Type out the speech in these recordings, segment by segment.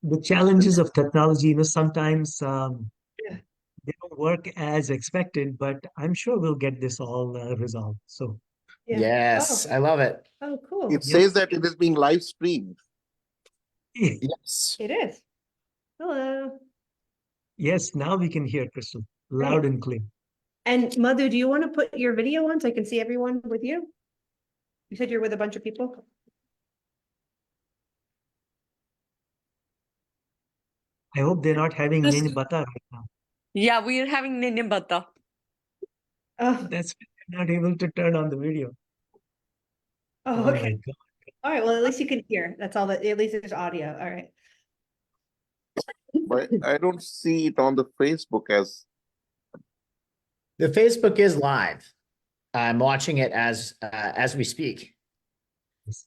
the challenges of technology, sometimes Yeah. they don't work as expected, but I'm sure we'll get this all resolved. So, Yeah. Yes, I love it. Oh, cool. It Yep. says that it is being live streamed. Yes. It is. Hello. yes, now we can hear Crystal loud Great. and clear. And Madhu, do you want to put your video on so I can see everyone with you? You said you're with a bunch of people? I hope they're not having This- Nini Bata right now. Yeah, we are having Ninyabata. Oh, That's why I'm not able to turn on the video. oh, Oh my okay. God. All right. Well, at least you can hear. That's all that, at least there's audio. All right. But I don't see it on the Facebook as The Facebook is live. I'm watching it as we speak.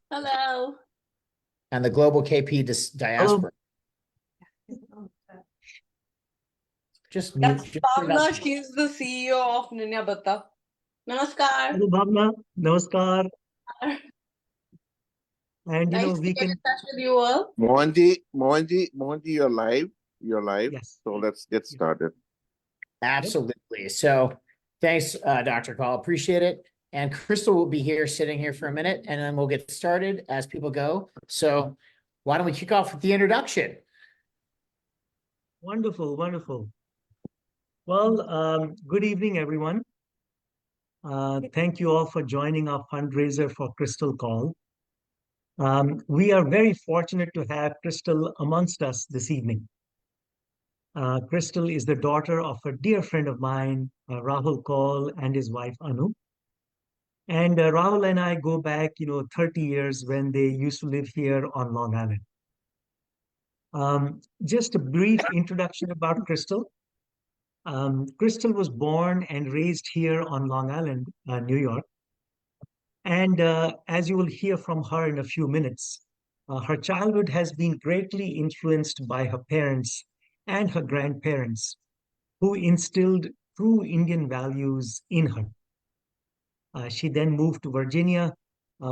Hello. And the global KP diaspora. Just mute. That's Just turn it Bhavna. up. She's the CEO of Ninyabata. Namaskar. Hello, Bhavna. Namaskar. And Nice to we get in can, touch with you all. Mohanji, you're live. You're live. yes. So let's get started. Absolutely. So thanks, Dr. Call. Appreciate it. And Crystal will be here, sitting here for a minute, and then we'll get started as people go. So why don't we kick off with the introduction? Wonderful, wonderful. Well, good evening, everyone. Thank you all for joining our fundraiser for Crystal Call. We are very fortunate to have Crystal amongst us this evening. Crystal is the daughter of a dear friend of mine, Rahul Kaul, and his wife, Anu. And Rahul and I go back, 30 years when they used to live here on Long Island. Just a brief introduction about Crystal. Crystal was born and raised here on Long Island, New York. And as you will hear from her in a few minutes, her childhood has been greatly influenced by her parents and her grandparents, who instilled true Indian values in her. She then moved to Virginia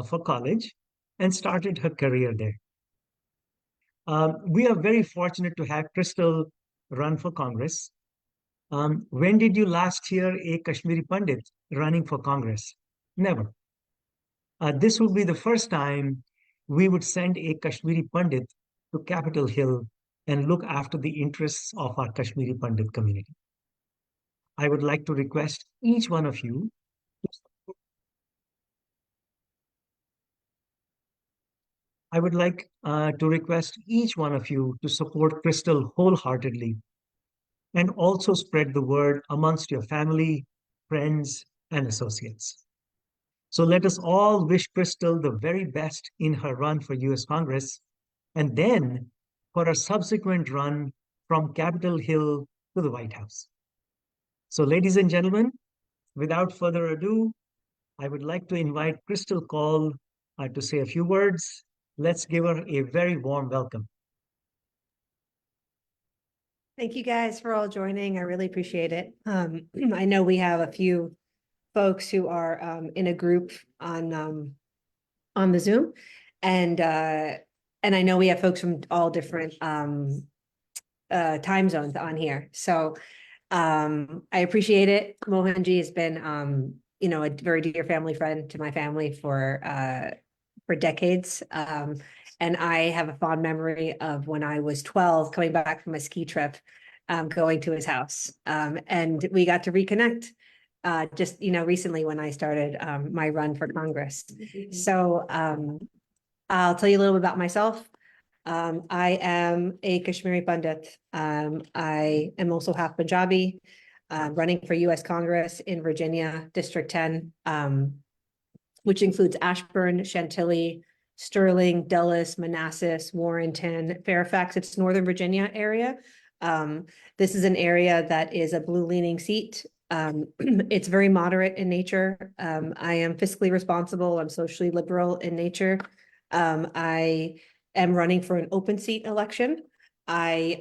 for college and started her career there. We are very fortunate to have Crystal run for Congress. When did you last hear a Kashmiri Pandit running for Congress? Never. This would be the first time we would send a Kashmiri Pandit to Capitol Hill and look after the interests of our Kashmiri Pandit community. I would like to request each one of you to support Crystal wholeheartedly and also spread the word amongst your family, friends, and associates. So let us all wish Crystal the very best in her run for US Congress and then for a subsequent run from Capitol Hill to the White House. So, ladies and gentlemen, without further ado, I would like to invite Crystal Call to say a few words. Let's give her a very warm welcome. Thank you guys for all joining. I really appreciate it. I know we have a few folks who are in a group on the Zoom, and I know we have folks from all different time zones on here. So I appreciate it. Mohanji has been a very dear family friend to my family for decades. And I have a fond memory of when I was 12 coming back from a ski trip, going to his house. And we got to reconnect just, recently when I started my run for Congress. So I'll tell you a little bit about myself. I am a Kashmiri Pandit. I am also half Punjabi, running for US Congress in Virginia, District 10, which includes Ashburn, Chantilly, Sterling, Dulles, Manassas, Warrenton, Fairfax. It's Northern Virginia area. This is an area that is a blue-leaning seat. It's very moderate in nature. I am fiscally responsible. I'm socially liberal in nature. I am running for an open seat election. I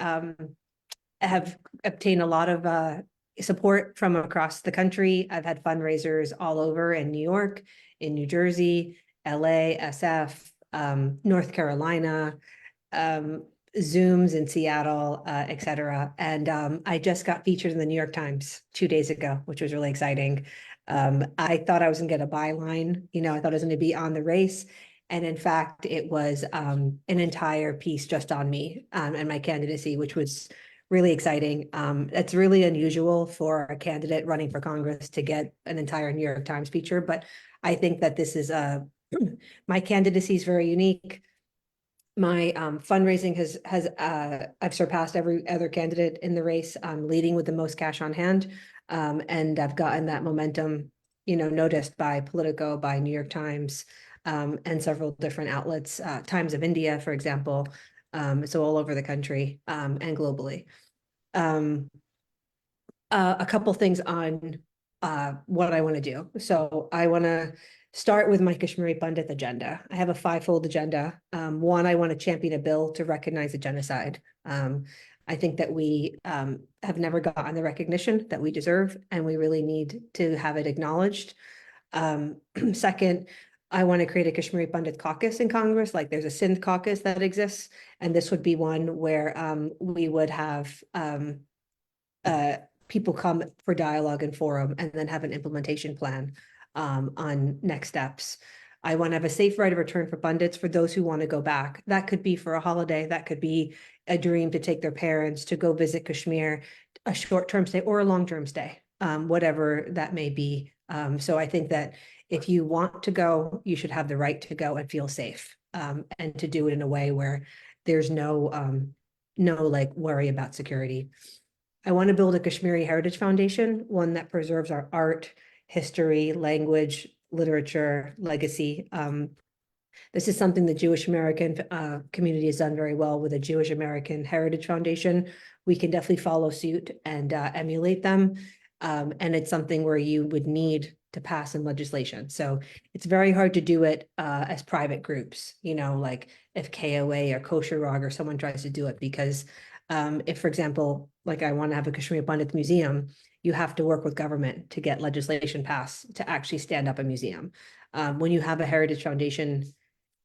have obtained a lot of support from across the country. I've had fundraisers all over in New York, in New Jersey, LA, SF, North Carolina, Zooms in Seattle, et cetera. And I just got featured in the New York Times 2 days ago, which was really exciting. I thought I was gonna get a byline, I thought I was gonna be on the race. And in fact, it was an entire piece just on me and my candidacy, which was really exciting. It's really unusual for a candidate running for Congress to get an entire New York Times feature, but I think that this is my candidacy is very unique. My fundraising has I've surpassed every other candidate in the race, leading with the most cash on hand. And I've gotten that momentum, noticed by Politico, by New York Times, and several different outlets, Times of India, for example. So all over the country, and globally. A couple things on what I want to do. So I want to start with my Kashmiri Pandit agenda. I have a fivefold agenda. One, I want to champion a bill to recognize the genocide. I think that we have never gotten the recognition that we deserve, and we really need to have it acknowledged. Second, I want to create a Kashmiri Pandit caucus in Congress, like there's a Sindh caucus that exists, and this would be one where we would have people come for dialogue and forum, and then have an implementation plan on next steps. I want to have a safe right of return for pundits for those who want to go back. That could be for a holiday, that could be a dream to take their parents to go visit Kashmir, a short-term stay or a long-term stay, whatever that may be. So I think that if you want to go, you should have the right to go and feel safe, and to do it in a way where there's no like worry about security. I want to build a Kashmiri Heritage Foundation, one that preserves our art, history, language, literature, legacy. This is something the Jewish American community has done very well with a Jewish American Heritage Foundation. We can definitely follow suit and emulate them. And it's something where you would need to pass in legislation. So it's very hard to do it as private groups, like if KOA or Kosher Rog or someone tries to do it, because if, for example, like I want to have a Kashmir Pandit museum, you have to work with government to get legislation passed to actually stand up a museum. When you have a heritage foundation,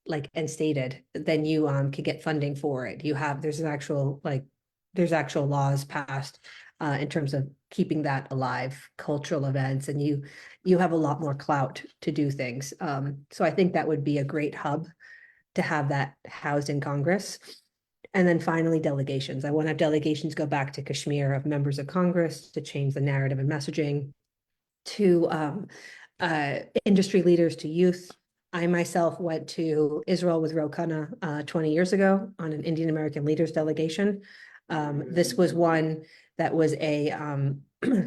like and stated, then you can get funding for it. There's actual laws passed in terms of keeping that alive, cultural events, and you have a lot more clout to do things. So I think that would be a great hub to have that housed in Congress. And then finally, delegations. I want to have delegations go back to Kashmir of members of Congress to change the narrative and messaging, to industry leaders, to youth. I myself went to Israel with Ro Khanna 20 years ago on an Indian American leaders delegation. This was one that was a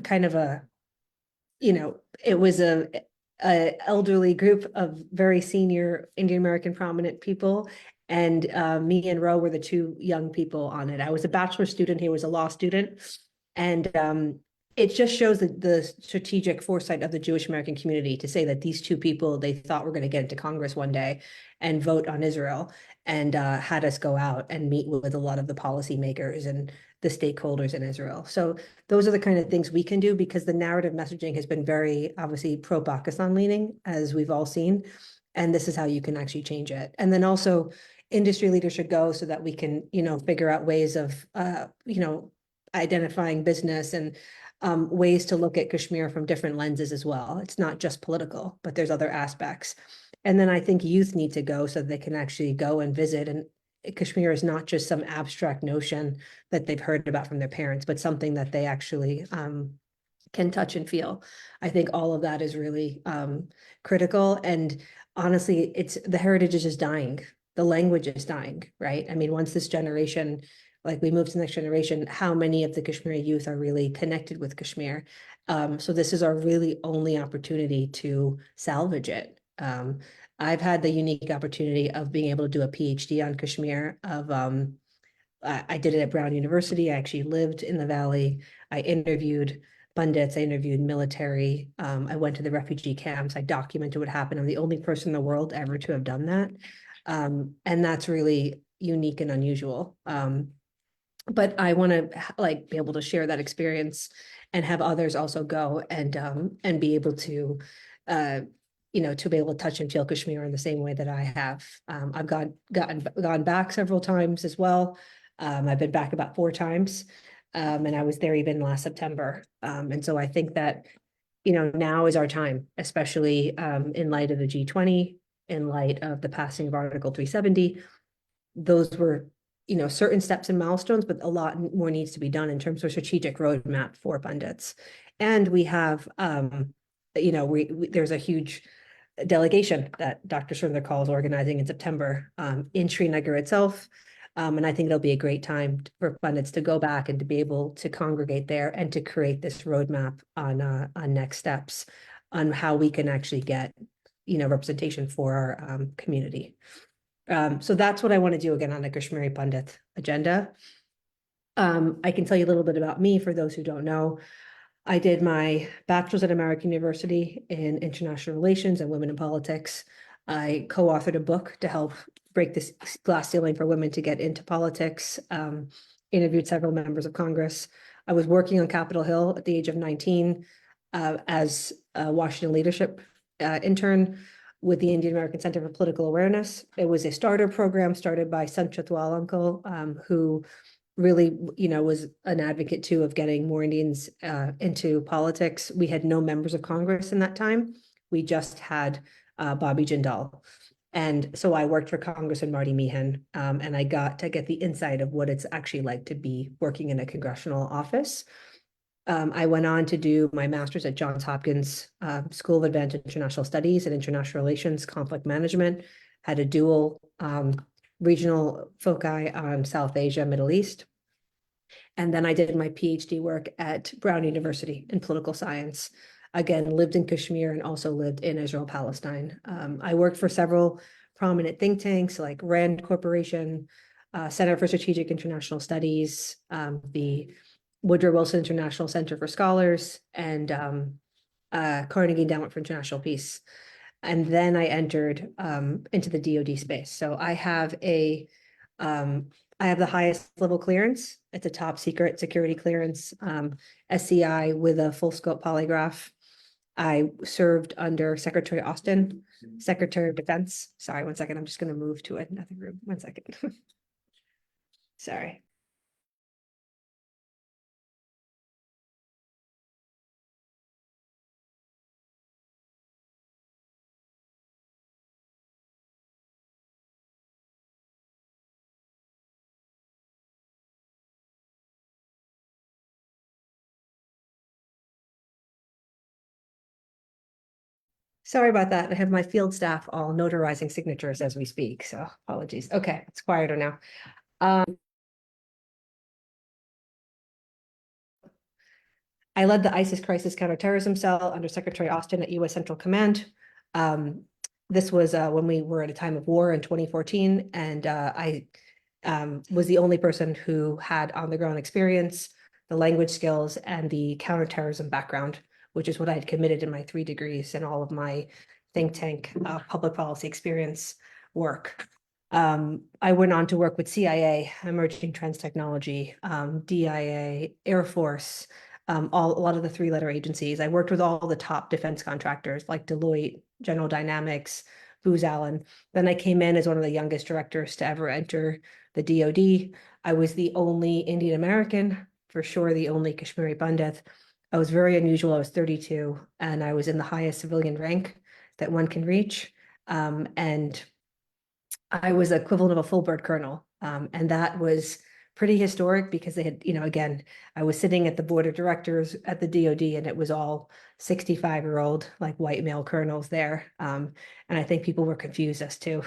kind of a, it was a elderly group of very senior Indian American prominent people. And me and Ro were the two young people on it. I was a bachelor student, he was a law student. And it just shows the strategic foresight of the Jewish American community to say that these two people, they thought were going to get into Congress one day and vote on Israel, and had us go out and meet with a lot of the policymakers and the stakeholders in Israel. So those are the kind of things we can do, because the narrative messaging has been very obviously pro-Pakistan leaning, as we've all seen. And this is how you can actually change it. And then also industry leaders should go so that we can, figure out ways of, identifying business and ways to look at Kashmir from different lenses as well. It's not just political, but there's other aspects. And then I think youth need to go so that they can actually go and visit. And Kashmir is not just some abstract notion that they've heard about from their parents, but something that they actually can touch and feel. I think all of that is really critical. And honestly, the heritage is just dying. The language is dying, right? I mean, once this generation, like we move to the next generation, how many of the Kashmiri youth are really connected with Kashmir? So this is our really only opportunity to salvage it. I've had the unique opportunity of being able to do a PhD on Kashmir. I did it at Brown University. I actually lived in the valley. I interviewed pundits, I interviewed military. I went to the refugee camps. I documented what happened. I'm the only person in the world ever to have done that. And that's really unique and unusual. But I want to be able to share that experience and have others also go and be able to to be able to touch and feel Kashmir in the same way that I have. I've gone back several times as well. I've been back about 4 times, and I was there even last September. And so I think that, now is our time, especially in light of the G20, in light of the passing of Article 370. Those were, certain steps and milestones, but a lot more needs to be done in terms of strategic roadmap for pundits. And we have, there's a huge delegation that Dr. Sundar is organizing in September in Srinagar itself. And I think it'll be a great time for pundits to go back and to be able to congregate there and to create this roadmap on next steps on how we can actually get, representation for our community. So that's what I want to do again on the Kashmiri Pundit agenda. I can tell you a little bit about me for those who don't know. I did my bachelor's at American University in International Relations and Women in Politics. I co-authored a book to help break this glass ceiling for women to get into politics, interviewed several members of Congress. I was working on Capitol Hill at the age of 19 as a Washington leadership intern with the Indian American Center for Political Awareness. It was a starter program started by Sant Chatwal uncle, who really, was an advocate too of getting more Indians into politics. We had no members of Congress in that time. We just had Bobby Jindal. And so I worked for Congressman Marty Meehan, and I got to get the insight of what it's actually like to be working in a congressional office. I went on to do my master's at Johns Hopkins School of Advanced International Studies and International Relations, Conflict Management, had a dual regional foci on South Asia, Middle East. And then I did my PhD work at Brown University in political science. Again, lived in Kashmir and also lived in Israel, Palestine. I worked for several prominent think tanks like RAND Corporation, Center for Strategic International Studies, the Woodrow Wilson International Center for Scholars, and Carnegie Endowment for International Peace. And then I entered into the DoD space. So I have the highest level clearance. It's a top secret security clearance, SCI with a full scope polygraph. I served under Secretary Austin, Secretary of Defense. Sorry, 1 second. I'm just going to move to another room. 1 second. Sorry. Sorry about that. I have my field staff all notarizing signatures as we speak, so apologies. Okay, it's quieter now. I led the ISIS crisis counterterrorism cell under Secretary Austin at U.S. Central Command. This was when we were at a time of war in 2014, and I was the only person who had on-the-ground experience, the language skills, and the counterterrorism background, which is what I had committed in my 3 degrees and all of my think tank public policy experience work. I went on to work with CIA, Emerging Trends Technology, DIA, Air Force, a lot of the 3-letter agencies. I worked with all the top defense contractors like Deloitte, General Dynamics, Booz Allen. Then I came in as one of the youngest directors to ever enter the DoD. I was the only Indian American, for sure the only Kashmiri Pandit. I was very unusual. I was 32, and I was in the highest civilian rank that one can reach. And I was equivalent of a full bird colonel. And that was pretty historic because they had, again, I was sitting at the board of directors at the DoD, and it was all 65-year-old like white male colonels there. And I think people were confused as to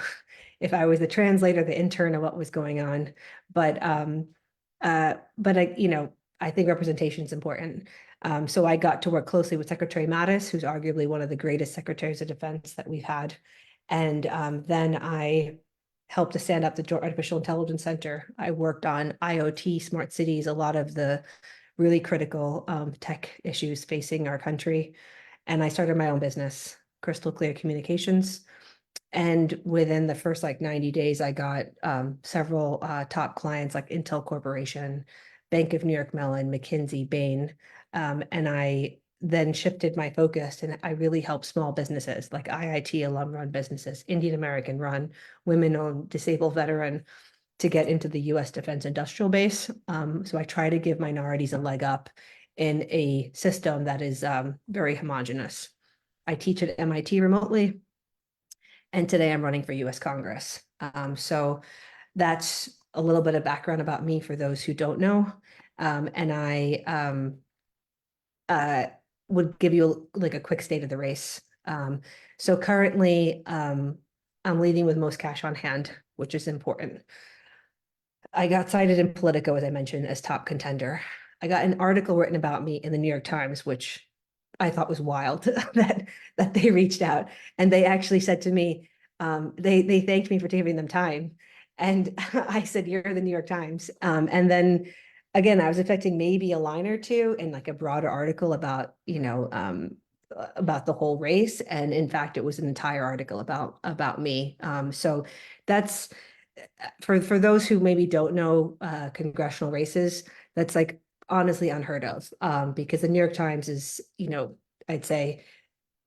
if I was the translator, the intern, of what was going on. But I think representation is important. So I got to work closely with Secretary Mattis, who's arguably one of the greatest secretaries of defense that we've had. And then I helped to stand up the Joint Artificial Intelligence Center. I worked on IoT, smart cities, a lot of the really critical tech issues facing our country. And I started my own business, Crystal Clear Communications. And within the first 90 days, I got several top clients like Intel Corporation, Bank of New York Mellon, McKinsey, Bain. And I then shifted my focus, and I really help small businesses like IIT alum run businesses, Indian American run, women owned, disabled veteran. to get into the US Defense Industrial Base. So I try to give minorities a leg up in a system that is very homogenous. I teach at MIT remotely, and today I'm running for US Congress. So that's a little bit of background about me for those who don't know. And I would give you like a quick state of the race. So currently, I'm leading with most cash on hand, which is important. I got cited in Politico, as I mentioned, as top contender. I got an article written about me in the New York Times, which I thought was wild that they reached out, and they actually said to me, they thanked me for giving them time, and I said, "You're the New York Times," and then again, I was expecting maybe a line or two in like a broader article about about the whole race, and in fact, it was an entire article about me. So that's for those who maybe don't know congressional races, that's like honestly unheard of, because the New York Times is, I'd say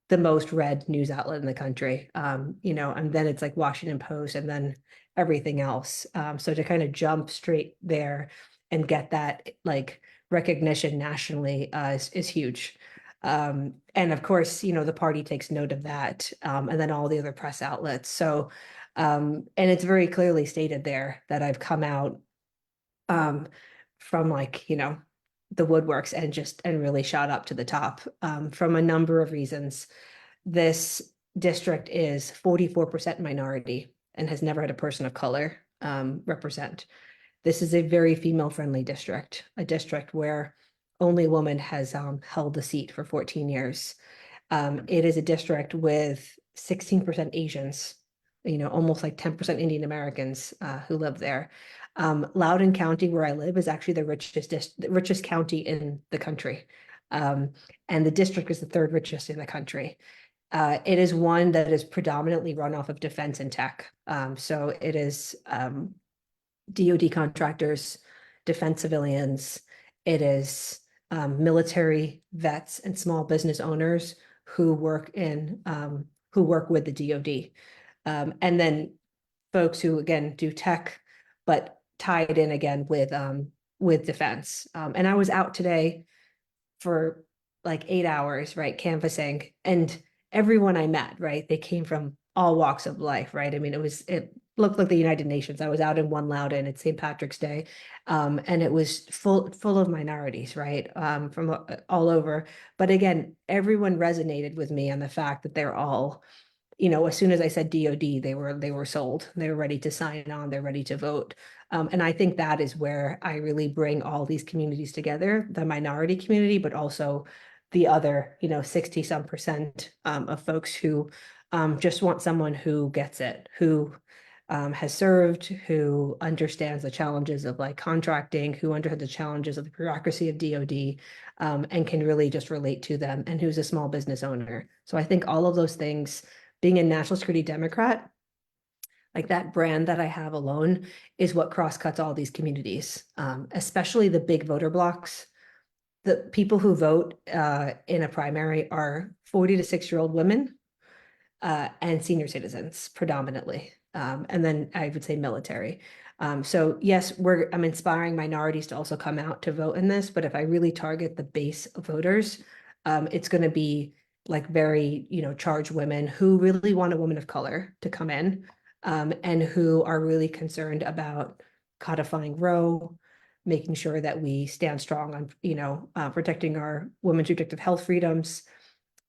the most read news outlet in the country, and then it's like Washington Post and then everything else. So to kind of jump straight there and get that like recognition nationally is huge. And of course, the party takes note of that, and then all the other press outlets. So, and it's very clearly stated there that I've come out from like, the woodworks and really shot up to the top from a number of reasons. This district is 44% minority and has never had a person of color represent. This is a very female-friendly district, a district where only a woman has held the seat for 14 years. It is a district with 16% Asians, almost like 10% Indian Americans who live there. Loudoun County, where I live, is actually the richest county in the country. And the district is the third richest in the country. It is one that is predominantly run off of defense and tech. So it is DoD contractors, defense civilians. It is military vets and small business owners who work with the DoD. And then folks who again do tech, but tied in again with defense. And I was out today for like 8 hours, right, canvassing, and everyone I met, right, they came from all walks of life, right? I mean, it looked like the United Nations. I was out in One Loudoun at St. Patrick's Day, and it was full of minorities, right, from all over. But again, everyone resonated with me on the fact that they're all, as soon as I said DoD, they were sold. They were ready to sign on. They're ready to vote. And I think that is where I really bring all these communities together, the minority community, but also the other, 60 some percent of folks who just want someone who gets it, who has served, who understands the challenges of like contracting, who understands the challenges of the bureaucracy of DoD, and can really just relate to them, and who's a small business owner. So I think all of those things, being a national security Democrat, like that brand that I have alone is what cross-cuts all these communities, especially the big voter blocks. The people who vote in a primary are 40 to 6-year-old women and senior citizens predominantly. And then I would say military. So yes, I'm inspiring minorities to also come out to vote in this, but if I really target the base of voters, it's going to be like very, charged women who really want a woman of color to come in, and who are really concerned about codifying Roe, making sure that we stand strong on, protecting our women's reproductive health freedoms,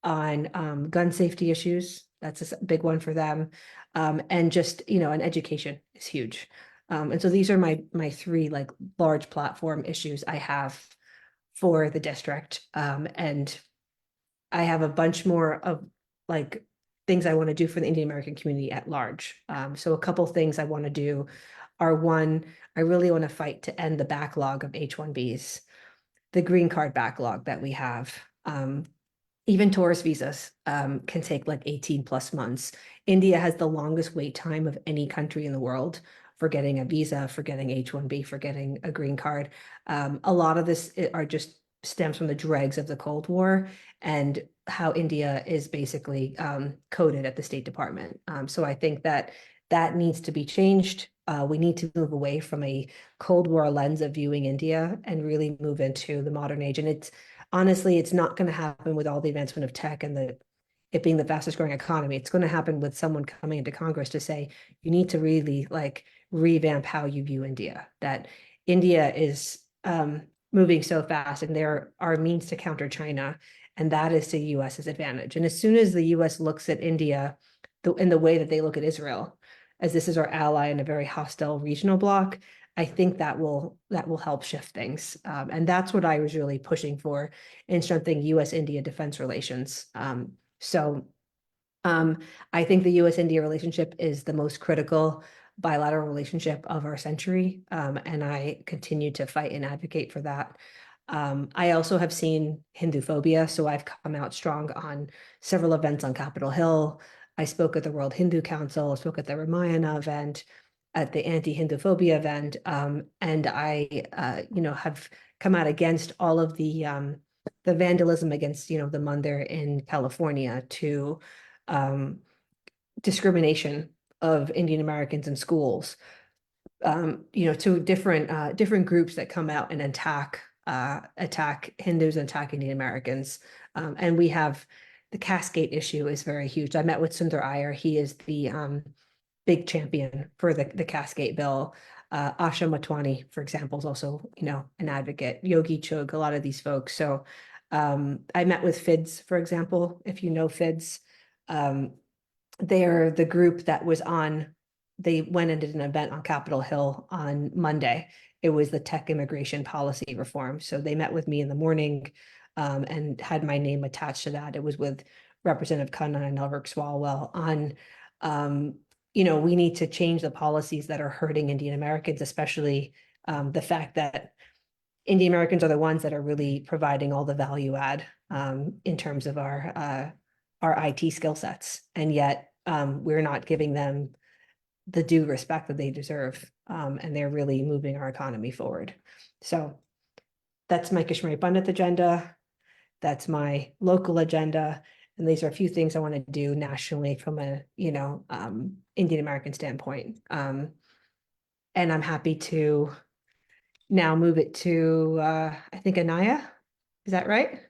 on gun safety issues. That's a big one for them. And just, and education is huge. And so these are my three like large platform issues I have for the district. And I have a bunch more of like things I want to do for the Indian American community at large. So a couple things I want to do are, one, I really want to fight to end the backlog of H-1Bs, the green card backlog that we have. Even tourist visas can take like 18 plus months. India has the longest wait time of any country in the world for getting a visa, for getting H-1B, for getting a green card. A lot of this are just stems from the dregs of the Cold War and how India is basically coded at the State Department. So I think that needs to be changed. We need to move away from a Cold War lens of viewing India and really move into the modern age. And it's honestly, it's not going to happen with all the advancement of tech and it being the fastest growing economy. It's going to happen with someone coming into Congress to say, you need to really like revamp how you view India, that India is moving so fast and there are means to counter China. And that is to the US's advantage. And as soon as the US looks at India in the way that they look at Israel, as this is our ally in a very hostile regional bloc, I think that will help shift things. And that's what I was really pushing for in strengthening US-India defense relations. So I think the US-India relationship is the most critical bilateral relationship of our century. And I continue to fight and advocate for that. I also have seen Hindu phobia, so I've come out strong on several events on Capitol Hill. I spoke at the World Hindu Council, I spoke at the Ramayana event, at the anti-Hindu phobia event, and I, have come out against all of the vandalism against, the mandir in California, to discrimination of Indian Americans in schools, to different groups that come out and attack Hindus and attack Indian Americans. And we have the Cascade issue is very huge. I met with Sundar Iyer. He is the big champion for the Cascade bill. Asha Matwani, for example, is also, an advocate. Yogi Chugh, a lot of these folks. So I met with FIDS, for example, if you know FIDS. They're the group that was they went and did an event on Capitol Hill on Monday. It was the tech immigration policy reform. So they met with me in the morning and had my name attached to that. It was with Representative Khanna and Elric Swalwell on, we need to change the policies that are hurting Indian Americans, especially the fact that Indian Americans are the ones that are really providing all the value add in terms of our IT skill sets. And yet we're not giving them the due respect that they deserve. And they're really moving our economy forward. So that's my Kashmiri Pandit agenda. That's my local agenda. And these are a few things I want to do nationally from a, Indian American standpoint. And I'm happy to now move it to, I think, Anaya. Is that right?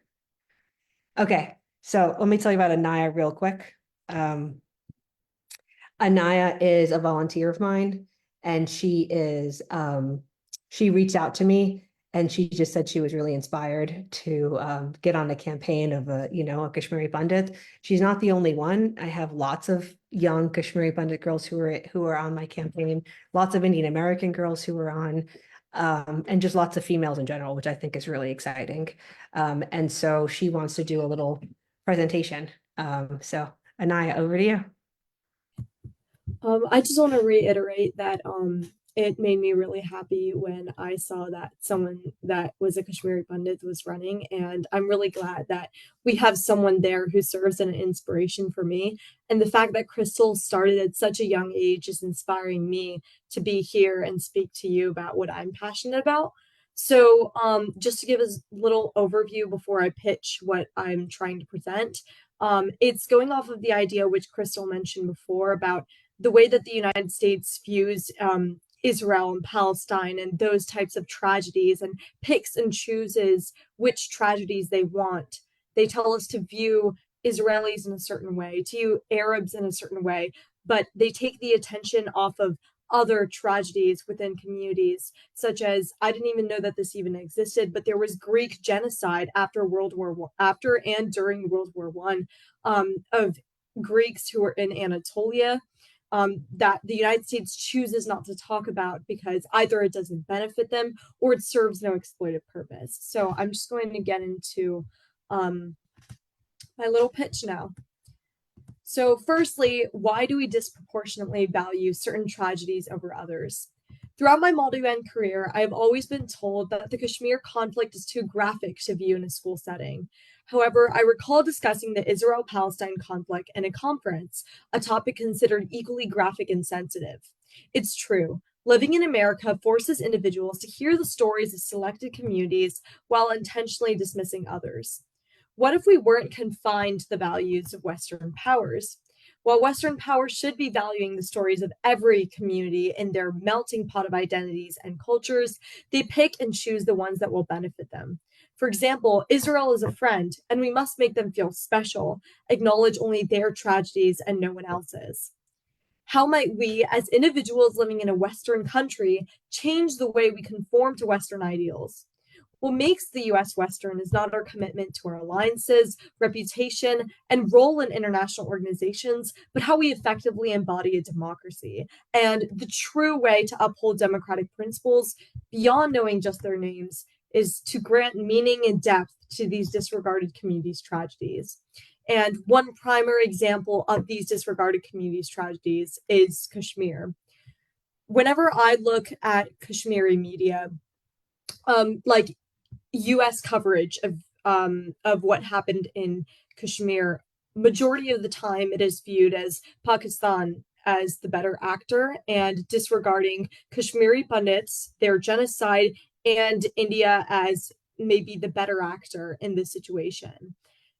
Okay. So let me tell you about Anaya real quick. Anaya is a volunteer of mine, and she reached out to me and she just said she was really inspired to get on a campaign of a Kashmiri Pandit. She's not the only one. I have lots of young Kashmiri Pandit girls who are on my campaign, lots of Indian American girls who are on, and just lots of females in general, which I think is really exciting. And so she wants to do a little presentation. So Anaya, over to you. I just want to reiterate that it made me really happy when I saw that someone that was a Kashmiri Pandit was running, and I'm really glad that we have someone there who serves as an inspiration for me. And the fact that Crystal started at such a young age is inspiring me to be here and speak to you about what I'm passionate about. So just to give a little overview before I pitch what I'm trying to present, it's going off of the idea which Crystal mentioned before about the way that the United States views Israel and Palestine and those types of tragedies, and picks and chooses which tragedies they want. They tell us to view Israelis in a certain way, to view Arabs in a certain way, but they take the attention off of other tragedies within communities, such as, I didn't even know that this even existed, but there was Greek genocide after and during World War I of Greeks who were in Anatolia, that the United States chooses not to talk about because either it doesn't benefit them or it serves no exploitive purpose. So I'm just going to get into my little pitch now. So firstly, why do we disproportionately value certain tragedies over others? Throughout my Maldivian career, I have always been told that the Kashmir conflict is too graphic to view in a school setting. However, I recall discussing the Israel-Palestine conflict in a conference, a topic considered equally graphic and sensitive. It's true. Living in America forces individuals to hear the stories of selected communities while intentionally dismissing others. What if we weren't confined to the values of Western powers? While Western powers should be valuing the stories of every community in their melting pot of identities and cultures, they pick and choose the ones that will benefit them. For example, Israel is a friend, and we must make them feel special, acknowledge only their tragedies and no one else's. How might we, as individuals living in a Western country, change the way we conform to Western ideals? What makes the US Western is not our commitment to our alliances, reputation, and role in international organizations, but how we effectively embody a democracy. And the true way to uphold democratic principles, beyond knowing just their names, is to grant meaning and depth to these disregarded communities' tragedies. And one primary example of these disregarded communities' tragedies is Kashmir. Whenever I look at Kashmiri media, like US coverage of what happened in Kashmir, majority of the time it is viewed as Pakistan as the better actor and disregarding Kashmiri Pundits, their genocide, and India as maybe the better actor in this situation.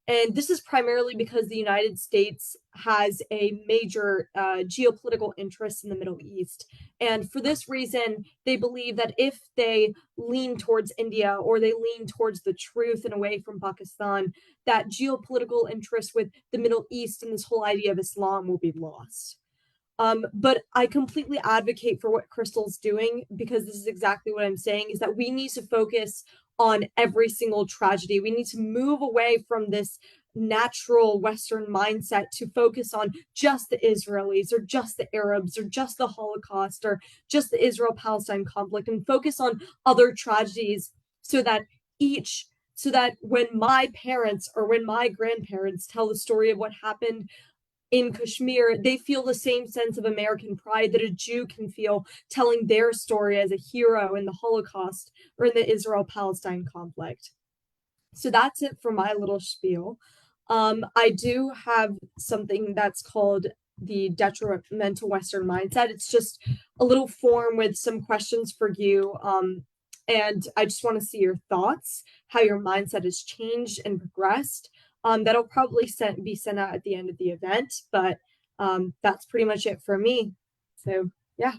And this is primarily because the United States has a major geopolitical interest in the Middle East. And for this reason, they believe that if they lean towards India or they lean towards the truth and away from Pakistan, that geopolitical interest with the Middle East and this whole idea of Islam will be lost. But I completely advocate for what Crystal's doing, because this is exactly what I'm saying, is that we need to focus on every single tragedy. We need to move away from this natural Western mindset to focus on just the Israelis or just the Arabs or just the Holocaust or just the Israel-Palestine conflict, and focus on other tragedies so that when my parents or when my grandparents tell the story of what happened in Kashmir, they feel the same sense of American pride that a Jew can feel telling their story as a hero in the Holocaust or in the Israel-Palestine conflict. So that's it for my little spiel. I do have something that's called the detrimental Western mindset. It's just a little form with some questions for you. And I just want to see your thoughts, how your mindset has changed and progressed. That'll probably be sent out at the end of the event, but that's pretty much it for me. So yeah.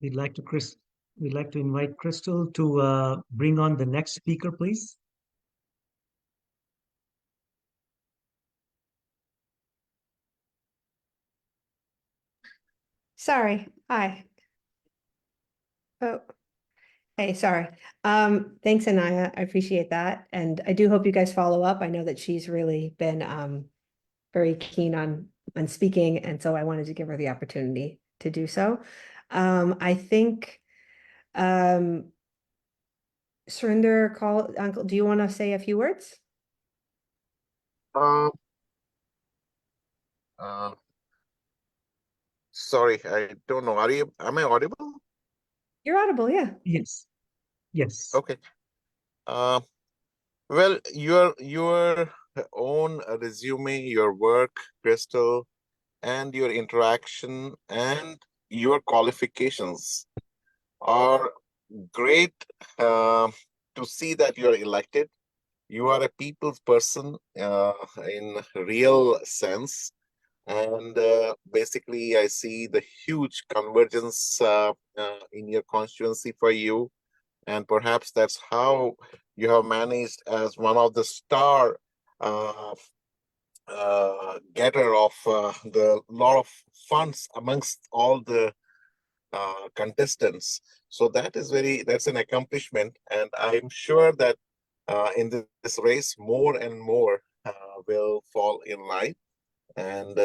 We'd like to we'd like to invite Crystal to bring on the next speaker, please. Sorry. Hi. Oh, hey, sorry. Thanks, Anaya. I appreciate that. And I do hope you guys follow up. I know that she's really been very keen on speaking, and so I wanted to give her the opportunity to do so. I think Surinder, Uncle, do you want to say a few words? Uh, uh, Sorry, I don't know. Am I audible? You're audible, yeah. Yes. Yes. Okay. Uh, well, your own resume, your work, Crystal, and your interaction and your qualifications are great to see that you're elected. You are a people's person in real sense. And basically, I see the huge convergence in your constituency for you. And perhaps that's how you have managed as one of the star uh, getter of the lot of funds amongst all the contestants. So that's an accomplishment. And I'm sure that in this race, more and more will fall in line. And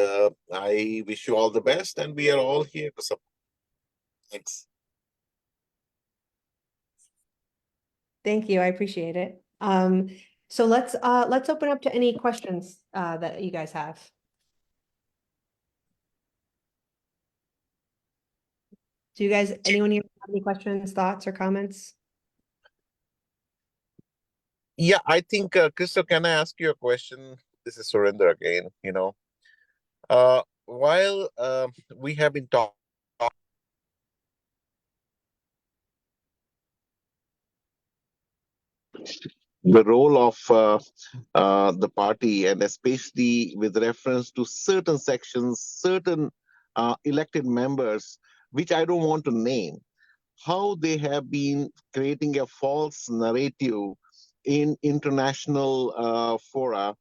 I wish you all the best, and we are all here to support. Thanks. Thank you. I appreciate it. So let's open up to any questions that you guys have. Do you guys, anyone here have any questions, thoughts, or comments? Yeah, I think, Crystal, can I ask you a question? This is Surinder again. While we have been talking the role of the party, and especially with reference to certain sections, certain elected members, which I don't want to name, how they have been creating a false narrative in international fora,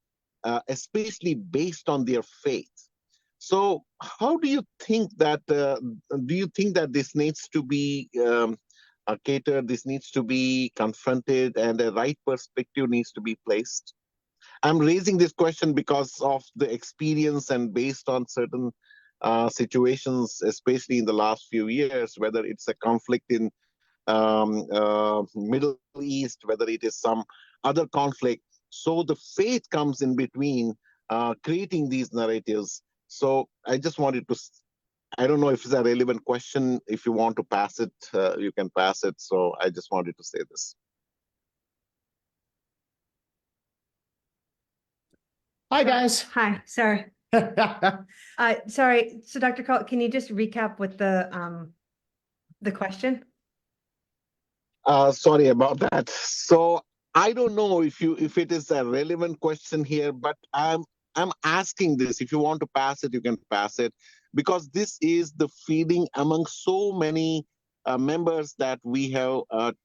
especially based on their faith. So, how do you think that? Do you think that this needs to be catered? This needs to be confronted, and the right perspective needs to be placed. I'm raising this question because of the experience and based on certain situations, especially in the last few years, whether it's a conflict in Middle East, whether it is some other conflict. So the faith comes in between, creating these narratives. So I just wanted to, I don't know if it's a relevant question. If you want to pass it, you can pass it. So I just wanted to say this. Hi, guys. Hi, sorry. Sorry. So Dr. Call, can you just recap what the question? Sorry about that. So I don't know if it is a relevant question here, but I'm asking this. If you want to pass it, you can pass it, because this is the feeling among so many members that we have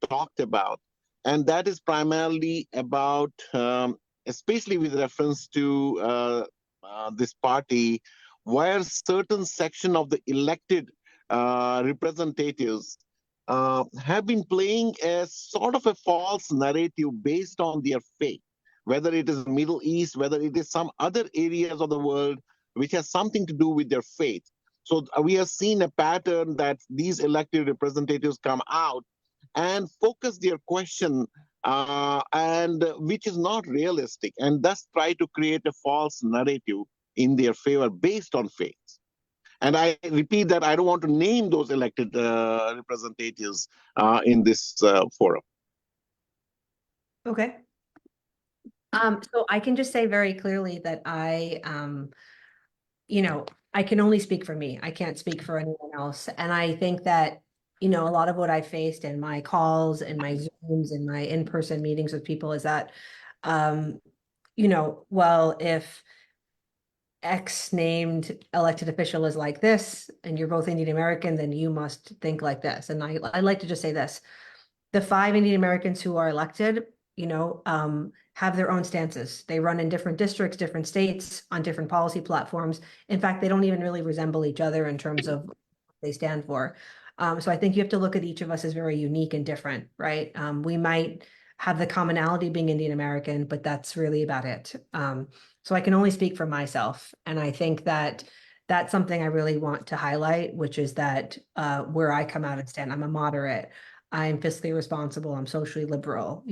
talked about, and that is primarily about, especially with reference to this party, where certain section of the elected representatives have been playing a sort of a false narrative based on their faith, whether it is Middle East, whether it is some other areas of the world which has something to do with their faith. So we have seen a pattern that these elected representatives come out and focus their question, and which is not realistic, and thus try to create a false narrative in their favor based on faith. And I repeat that I don't want to name those elected representatives in this forum. Okay. So I can just say very clearly that I can only speak for me. I can't speak for anyone else. And I think that, a lot of what I faced in my calls and my Zooms and my in-person meetings with people is that, well, if X named elected official is like this, and you're both Indian American, then you must think like this. And I like to just say this: the 5 Indian Americans who are elected, have their own stances. They run in different districts, different states, on different policy platforms. In fact, they don't even really resemble each other in terms of what they stand for. So I think you have to look at each of us as very unique and different, right? We might have the commonality being Indian American, but that's really about it. So I can only speak for myself. And I think that that's something I really want to highlight, which is that where I come out and stand, I'm a moderate. I'm fiscally responsible. I'm socially liberal.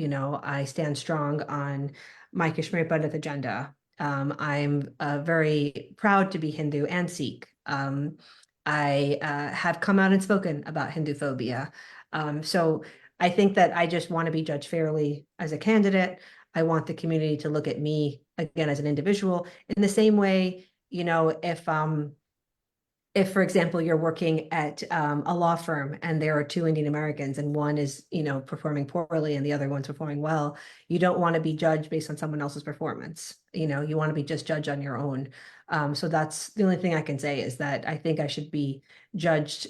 I stand strong on my Kashmir Pandit agenda. I'm very proud to be Hindu and Sikh. I have come out and spoken about Hindu phobia. So I think that I just want to be judged fairly as a candidate. I want the community to look at me again as an individual in the same way, if, for example, you're working at a law firm and there are 2 Indian Americans and one is, performing poorly and the other one's performing well, you don't want to be judged based on someone else's performance. You want to be just judged on your own. So that's the only thing I can say, is that I think I should be judged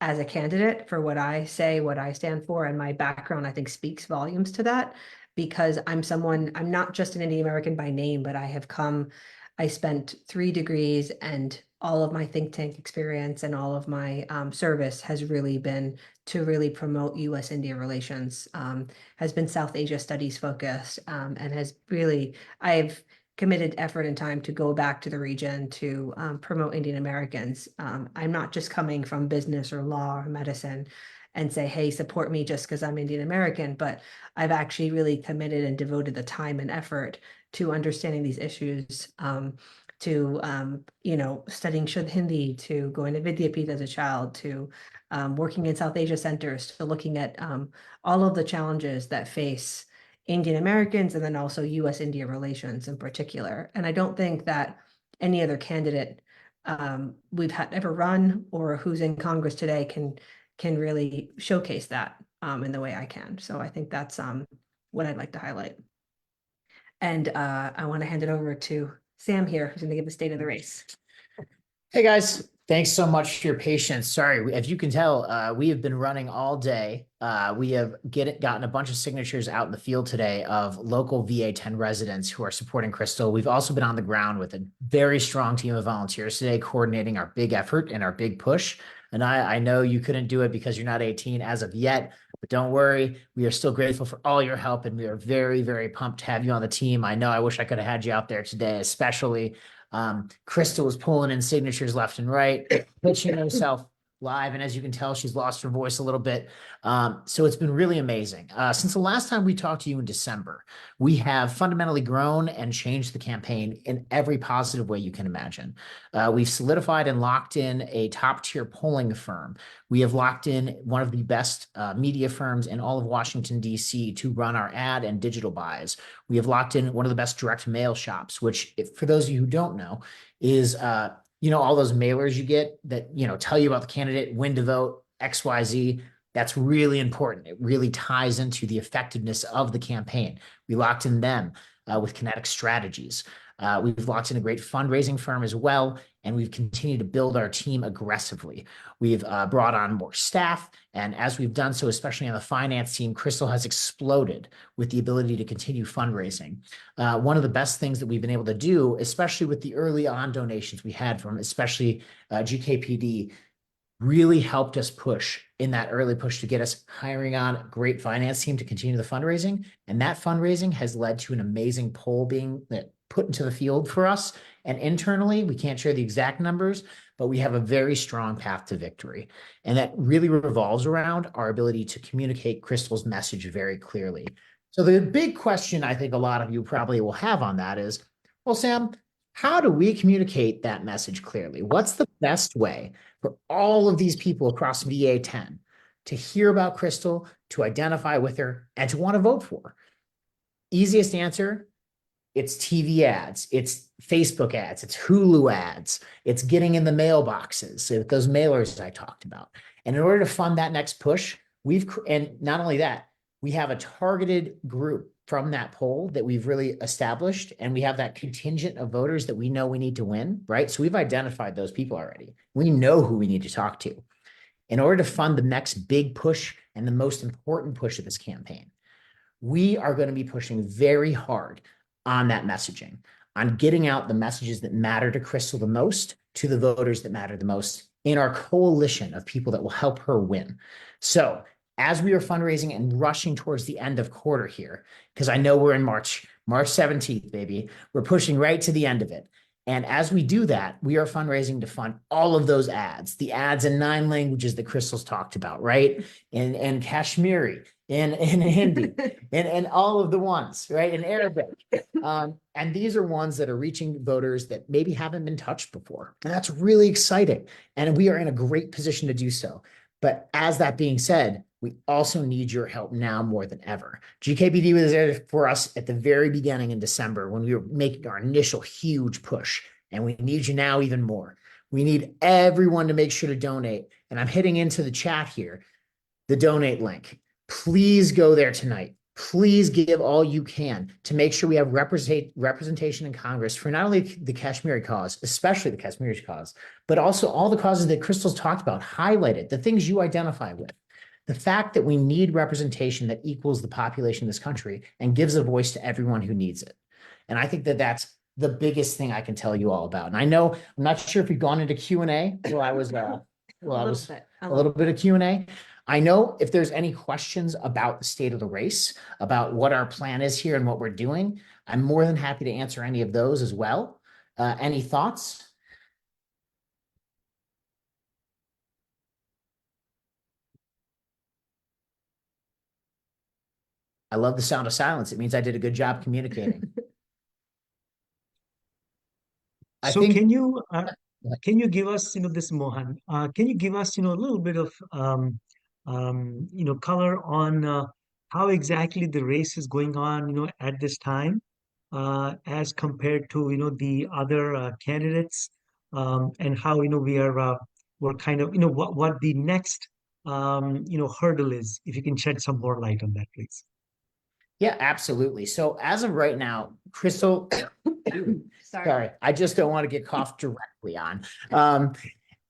as a candidate for what I say, what I stand for, and my background, I think, speaks volumes to that, because I'm not just an Indian American by name, but I spent 3 degrees, and all of my think tank experience and all of my service has really been to really promote U.S.-India relations, has been South Asia studies focused, and I've committed effort and time to go back to the region to promote Indian Americans. I'm not just coming from business or law or medicine and say, hey, support me just because I'm Indian American, but I've actually really committed and devoted the time and effort to understanding these issues, to studying Shuddh Hindi, to going to Vidyapith as a child, to working in South Asia centers, to looking at all of the challenges that face Indian Americans and then also US-India relations in particular. And I don't think that any other candidate we've had ever run or who's in Congress today can really showcase that in the way I can. So I think that's what I'd like to highlight. And I want to hand it over to Sam here, who's going to give the state of the race. Hey guys, thanks so much for your patience. Sorry, as you can tell, we have been running all day. We have gotten a bunch of signatures out in the field today of local VA10 residents who are supporting Crystal. We've also been on the ground with a very strong team of volunteers today, coordinating our big effort and our big push. And I know you couldn't do it because you're not 18 as of yet, but don't worry, we are still grateful for all your help, and we are very, very pumped to have you on the team. I know I wish I could have had you out there today, especially. Crystal was pulling in signatures left and right, pitching herself live. And as you can tell, she's lost her voice a little bit. So it's been really amazing. Since the last time we talked to you in December, we have fundamentally grown and changed the campaign in every positive way you can imagine. We've solidified and locked in a top tier polling firm. We have locked in one of the best media firms in all of Washington, D.C. to run our ad and digital buys. We have locked in one of the best direct mail shops, which, for those of you who don't know, is all those mailers you get that tell you about the candidate, when to vote, XYZ. That's really important. It really ties into the effectiveness of the campaign. We locked in them with Kinetic Strategies. We've locked in a great fundraising firm as well, and we've continued to build our team aggressively. We've brought on more staff, and as we've done so, especially on the finance team, Crystal has exploded with the ability to continue fundraising. One of the best things that we've been able to do, especially with the early on donations we had from especially GKPD, really helped us push in that early push to get us hiring on a great finance team to continue the fundraising. And that fundraising has led to an amazing poll being put into the field for us. And internally, we can't share the exact numbers, but we have a very strong path to victory. And that really revolves around our ability to communicate Crystal's message very clearly. So the big question I think a lot of you probably will have on that is, well, Sam, how do we communicate that message clearly? What's the best way for all of these people across VA10 to hear about Crystal, to identify with her, and to want to vote for her? Easiest answer, it's TV ads, it's Facebook ads, it's Hulu ads, it's getting in the mailboxes, those mailers I talked about. And in order to fund that next push, and not only that, we have a targeted group from that poll that we've really established, and we have that contingent of voters that we know we need to win, right? So we've identified those people already. We know who we need to talk to. In order to fund the next big push and the most important push of this campaign, we are going to be pushing very hard on that messaging, on getting out the messages that matter to Crystal the most, to the voters that matter the most in our coalition of people that will help her win. So as we are fundraising and rushing towards the end of quarter here, because I know we're in March 17th, baby, we're pushing right to the end of it. And as we do that, we are fundraising to fund all of those ads, the ads in 9 languages that Crystal's talked about, right? In Kashmiri, in Hindi, and all of the ones, right? In Arabic. And these are ones that are reaching voters that maybe haven't been touched before. And that's really exciting. And we are in a great position to do so. But as that being said, we also need your help now more than ever. GKPD was there for us at the very beginning in December when we were making our initial huge push, and we need you now even more. We need everyone to make sure to donate. And I'm hitting into the chat here, the donate link. Please go there tonight. Please give all you can to make sure we have representation in Congress for not only the Kashmiri cause, especially the Kashmiri cause, but also all the causes that Crystal's talked about, highlighted, the things you identify with. The fact that we need representation that equals the population of this country and gives a voice to everyone who needs it. And I think that that's the biggest thing I can tell you all about. And I know, I'm not sure if we've gone into Q&A while I was, a little bit of Q&A. I know if there's any questions about the state of the race, about what our plan is here and what we're doing, I'm more than happy to answer any of those as well. Any thoughts? I love the sound of silence. It means I did a good job communicating. So can you give us, this Mohan, can you give us, a little bit of, color on how exactly the race is going on, at this time, as compared to, the other candidates, and how, we're kind of, what the next, hurdle is. If you can shed some more light on that, please. Yeah, absolutely. So as of right now, Crystal, sorry, I just don't want to get coughed directly on.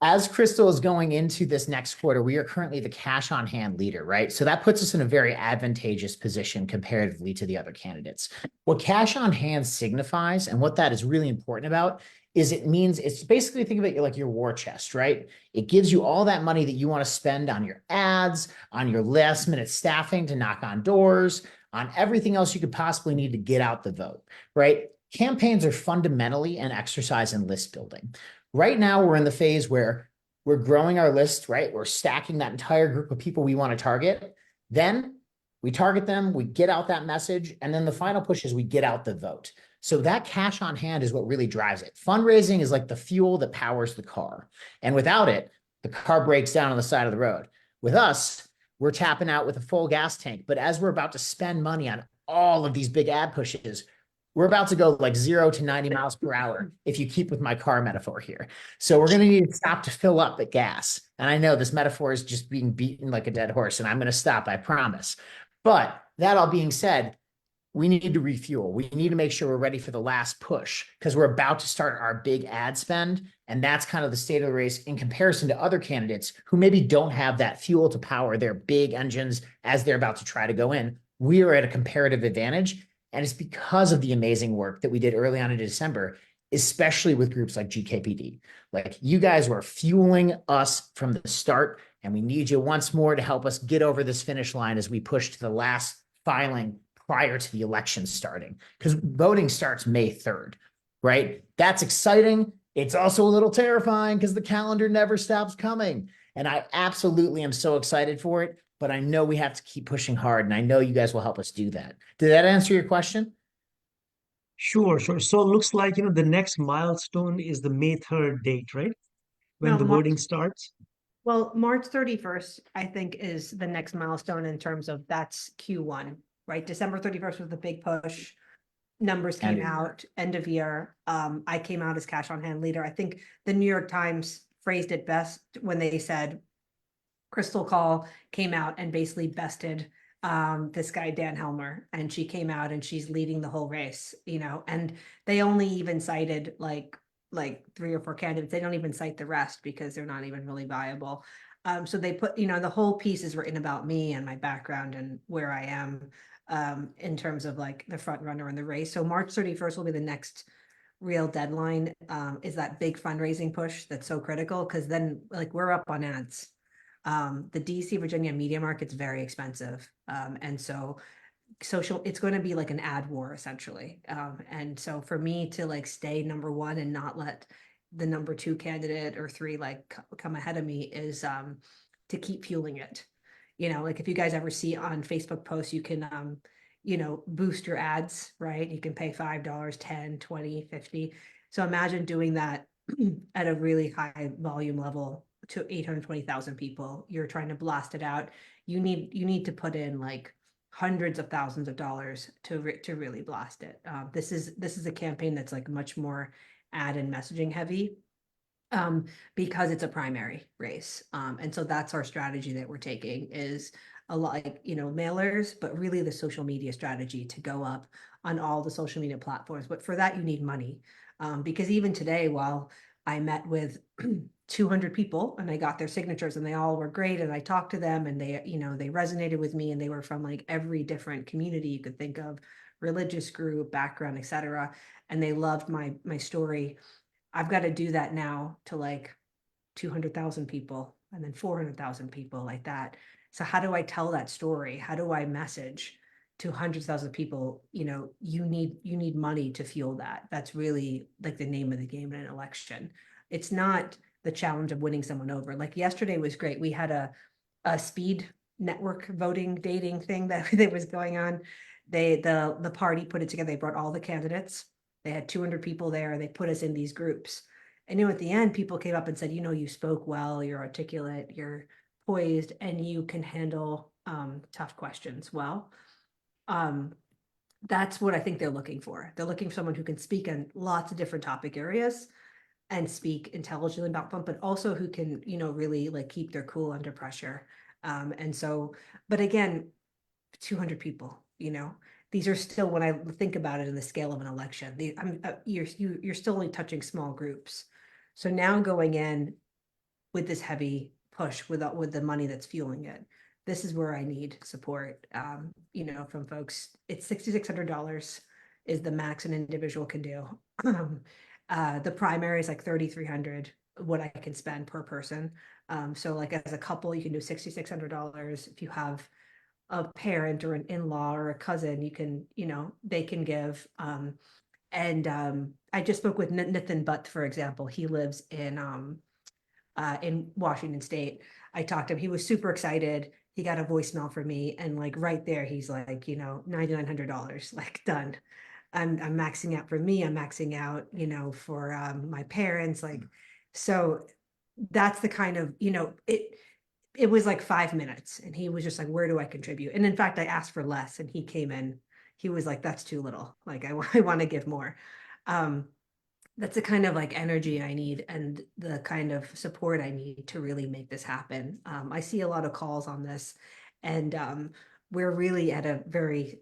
As Crystal is going into this next quarter, we are currently the cash on hand leader, right? So that puts us in a very advantageous position comparatively to the other candidates. What cash on hand signifies and what that is really important about is it means it's basically, think of it like your war chest, right? It gives you all that money that you want to spend on your ads, on your last minute staffing to knock on doors, on everything else you could possibly need to get out the vote, right? Campaigns are fundamentally an exercise in list building. Right now, we're in the phase where we're growing our list, right? We're stacking that entire group of people we want to target. Then we target them, we get out that message, and then the final push is we get out the vote. So that cash on hand is what really drives it. Fundraising is like the fuel that powers the car. And without it, the car breaks down on the side of the road. With us, we're tapping out with a full gas tank. But as we're about to spend money on all of these big ad pushes, we're about to go like 0 to 90 miles per hour if you keep with my car metaphor here. So we're going to need to stop to fill up at gas. And I know this metaphor is just being beaten like a dead horse, and I'm going to stop, I promise. But that all being said, we need to refuel. We need to make sure we're ready for the last push because we're about to start our big ad spend. And that's kind of the state of the race in comparison to other candidates who maybe don't have that fuel to power their big engines as they're about to try to go in. We are at a comparative advantage. And it's because of the amazing work that we did early on in December, especially with groups like GKPD. Like you guys were fueling us from the start, and we need you once more to help us get over this finish line as we push to the last filing prior to the election starting, because voting starts May 3rd, right? That's exciting. It's also a little terrifying because the calendar never stops coming. And I absolutely am so excited for it, but I know we have to keep pushing hard, and I know you guys will help us do that. Did that answer your question? Sure, sure. So it looks like, the next milestone is the May 3rd date, right? When No, the March, voting starts. well, March 31st, I think, is the next milestone in terms of that's Q1, right? December 31st was the big push. Numbers came out, end of year. I came out as cash on hand leader. I think the New York Times phrased it best when they said Crystal Call came out and basically bested this guy Dan Helmer, and she came out and she's leading the whole race, and they only even cited like 3 or 4 candidates. They don't even cite the rest because they're not even really viable. So they put, the whole piece is written about me and my background and where I am in terms of like the front runner in the race. So March 31st will be the next real deadline, is that big fundraising push that's so critical, because then like we're up on ads. The DC Virginia media market's very expensive. And so social, it's going to be like an ad war essentially. And so for me to like stay number one and not let the number 2 candidate or 3 like come ahead of me is to keep fueling it. Like if you guys ever see on Facebook posts, you can boost your ads, right? You can pay $5, 10, 20, 50. So imagine doing that at a really high volume level to 820,000 people. You're trying to blast it out. You need to put in like hundreds of thousands of dollars to really blast it. This is a campaign that's like much more ad and messaging heavy, because it's a primary race. And so that's our strategy that we're taking, is a lot like, mailers, but really the social media strategy to go up on all the social media platforms. But for that, you need money. Because even today, while I met with 200 people and I got their signatures and they all were great, and I talked to them and they resonated with me, and they were from like every different community you could think of, religious group, background, etc. And they loved my story. I've got to do that now to like 200,000 people and then 400,000 people like that. So how do I tell that story? How do I message to hundreds of thousands of people? You need money to fuel that. That's really like the name of the game in an election. It's not the challenge of winning someone over. Like yesterday was great. We had a speed network voting dating thing that was going on. The party put it together. They brought all the candidates. They had 200 people there. They put us in these groups. And at the end, people came up and said, you spoke well, you're articulate, you're poised, and you can handle tough questions well. That's what I think they're looking for. They're looking for someone who can speak on lots of different topic areas and speak intelligently about them, but also who can, really like keep their cool under pressure. And so, but again, 200 people, these are still, when I think about it in the scale of an election, you're still only touching small groups. So now going in with this heavy push with the money that's fueling it, this is where I need support, from folks. It's $6,600 is the max an individual can do. The primary is like 3,300, what I can spend per person. So like as a couple, you can do $6,600. If you have a parent or an in-law or a cousin, you can, they can give. I just spoke with Nathan Butt, for example. He lives in Washington State. I talked to him. He was super excited. He got a voicemail from me, and like right there, he's like, $9,900, like done. I'm maxing out for me. I'm maxing out, for my parents. Like, so that's the kind of, it was like 5 minutes, and he was just like, where do I contribute? And in fact, I asked for less, and he came in. He was like, that's too little. Like, I want to give more. That's the kind of like energy I need and the kind of support I need to really make this happen. I see a lot of calls on this, and we're really at a very,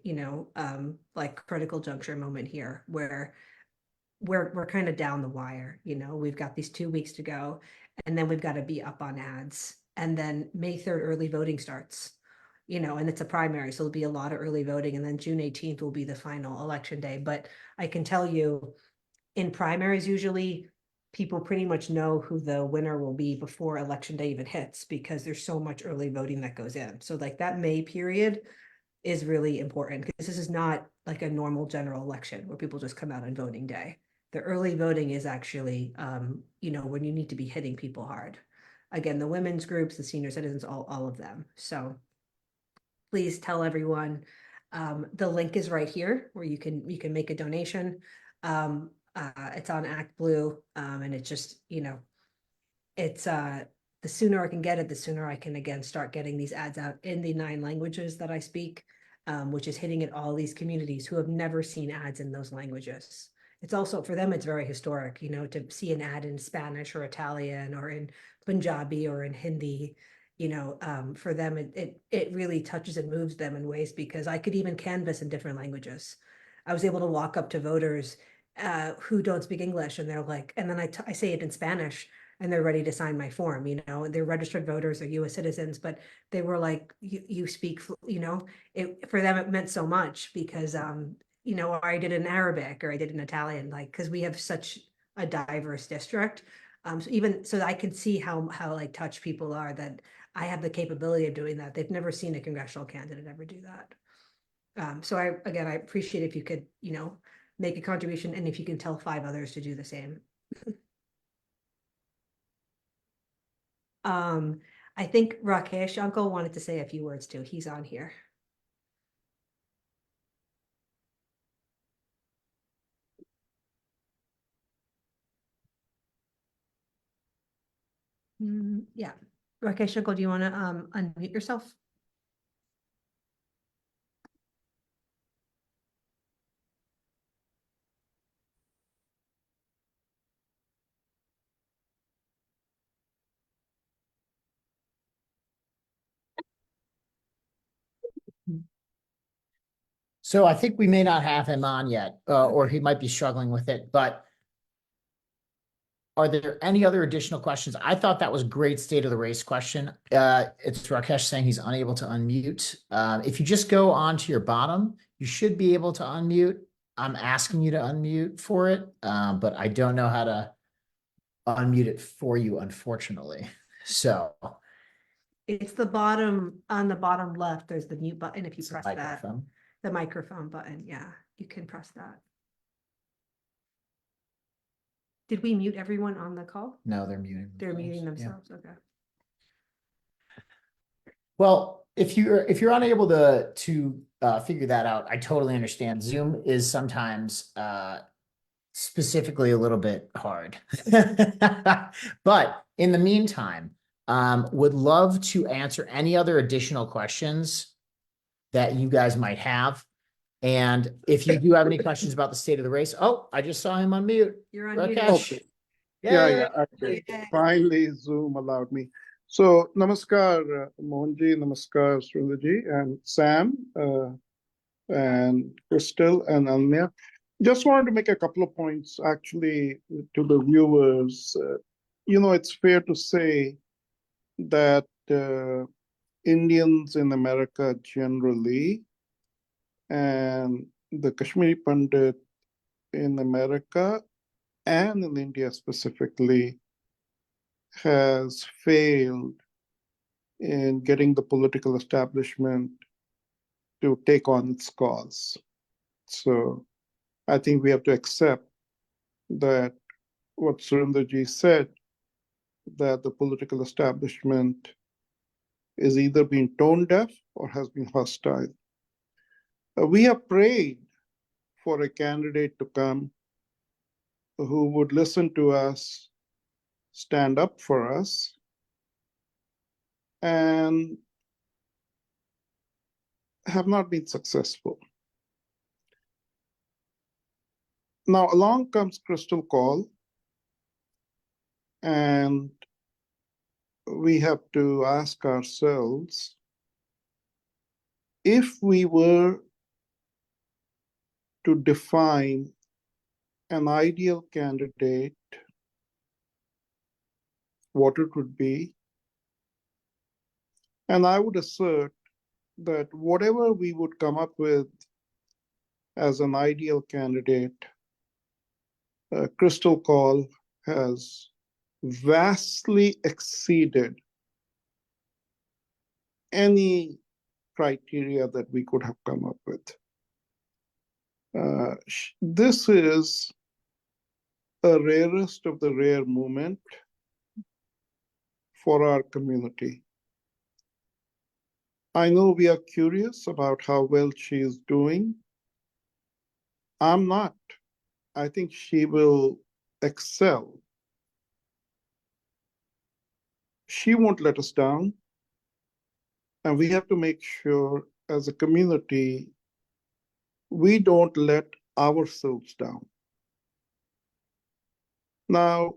like critical juncture moment here where we're kind of down the wire. We've got these 2 weeks to go, and then we've got to be up on ads. And then May 3rd, early voting starts, and it's a primary, so there'll be a lot of early voting, and then June 18th will be the final election day. But I can tell you, in primaries, usually people pretty much know who the winner will be before election day even hits, because there's so much early voting that goes in. So like that May period is really important, because this is not like a normal general election where people just come out on voting day. The early voting is actually, when you need to be hitting people hard. Again, the women's groups, the senior citizens, all of them. So please tell everyone. The link is right here where you can make a donation. It's on Act Blue, and it's just, it's the sooner I can get it, the sooner I can again start getting these ads out in the 9 languages that I speak, which is hitting at all these communities who have never seen ads in those languages. It's also, for them, it's very historic, to see an ad in Spanish or Italian or in Punjabi or in Hindi. For them, it really touches and moves them in ways, because I could even canvass in different languages. I was able to walk up to voters who don't speak English, and they're like, and then I say it in Spanish, and they're ready to sign my form. They're registered voters, they're US citizens, but they were like, you speak, for them, it meant so much, because, or I did it in Arabic, or I did it in Italian, like, because we have such a diverse district. So even so I can see how like touched people are, that I have the capability of doing that. They've never seen a congressional candidate ever do that. So I appreciate if you could, make a contribution, and if you can tell 5 others to do the same. I think Rakesh Uncle wanted to say a few words too. He's on here. Yeah. Rakesh Uncle, do you want to unmute yourself? So I think we may not have him on yet, or he might be struggling with it, but are there any other additional questions? I thought that was great state of the race question. It's Rakesh saying he's unable to unmute. If you just go onto your bottom, you should be able to unmute. I'm asking you to unmute for it, but I don't know how to unmute it for you, unfortunately. So it's the bottom, on the bottom left, there's the mute button. If you it's press a that, microphone. the microphone button, yeah, you can press that. Did we mute everyone on the call? No, they're muting. They're muting Yeah. themselves. Okay. Well, if you're unable to figure that out, I totally understand. Zoom is sometimes specifically a little bit hard. But in the meantime, Would love to answer any other additional questions that you guys might have. And if you do have any questions about the state of the race, oh, I just saw him on mute. You're on mute. Rakesh. Okay. Yeah, Yay. okay. Finally, Zoom allowed me. So, namaskar, Mohanji, namaskar, Sundaji, and Sam, and Crystal, and Almia. Just wanted to make a couple of points, actually, to the viewers. It's fair to say that Indians in America generally, and the Kashmiri Pandit in America and in India specifically, has failed in getting the political establishment to take on its cause. So I think we have to accept that what Surendraji said, that the political establishment is either being tone deaf or has been hostile. We have prayed for a candidate to come who would listen to us, stand up for us, and have not been successful. Now, along comes Crystal Call, and we have to ask ourselves, if we were to define an ideal candidate, what it would be. And I would assert that whatever we would come up with as an ideal candidate, Crystal Call has vastly exceeded any criteria that we could have come up with. This is a rarest of the rare moment for our community. I know we are curious about how well she is doing. I'm not. I think she will excel. She won't let us down. And we have to make sure as a community, we don't let ourselves down. Now,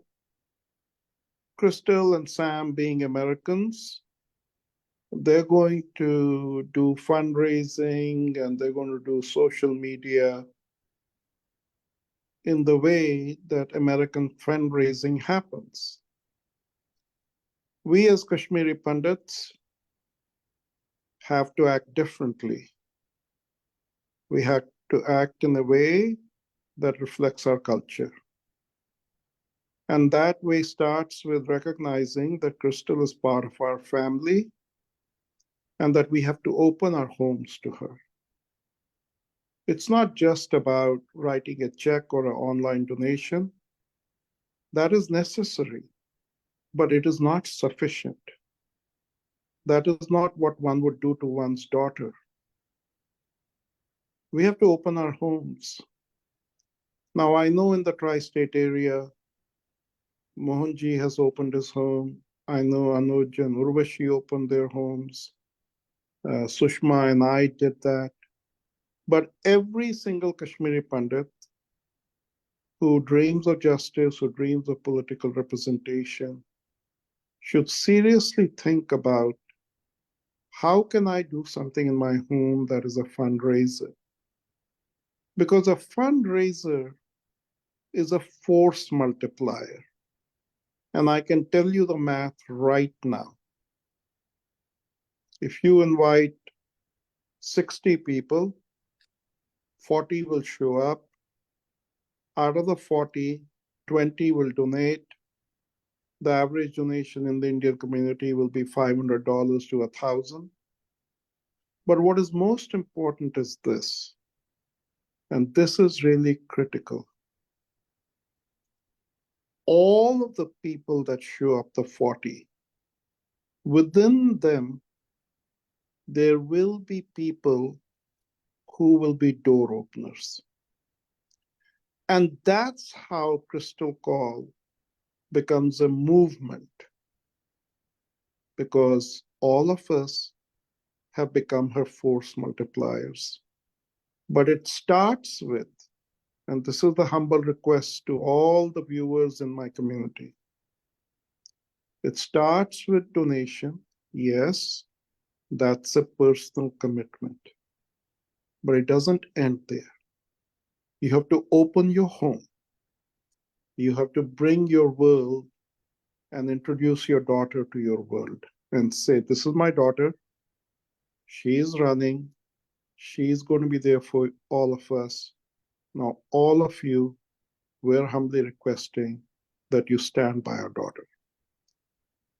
Crystal and Sam, being Americans, they're going to do fundraising and they're going to do social media in the way that American fundraising happens. We as Kashmiri Pandits have to act differently. We have to act in a way that reflects our culture. And that way starts with recognizing that Crystal is part of our family and that we have to open our homes to her. It's not just about writing a check or an online donation. That is necessary, but it is not sufficient. That is not what one would do to one's daughter. We have to open our homes. Now, I know in the tri-state area, Mohanji has opened his home. I know Anuj and Urvashi opened their homes. Sushma and I did that. But every single Kashmiri Pandit who dreams of justice, who dreams of political representation, should seriously think about, how can I do something in my home that is a fundraiser? Because a fundraiser is a force multiplier. And I can tell you the math right now. If you invite 60 people, 40 will show up. Out of the 40, 20 will donate. The average donation in the Indian community will be $500 to $1,000. But what is most important is this, and this is really critical. All of the people that show up, the 40, within them, there will be people who will be door openers. And that's how Crystal Call becomes a movement. because all of us have become her force multipliers. But it starts with, and this is the humble request to all the viewers in my community, it starts with donation. Yes, that's a personal commitment, but it doesn't end there. You have to open your home. You have to bring your world and introduce your daughter to your world and say, this is my daughter. She is running. She's going to be there for all of us. Now, all of you, we're humbly requesting that you stand by our daughter.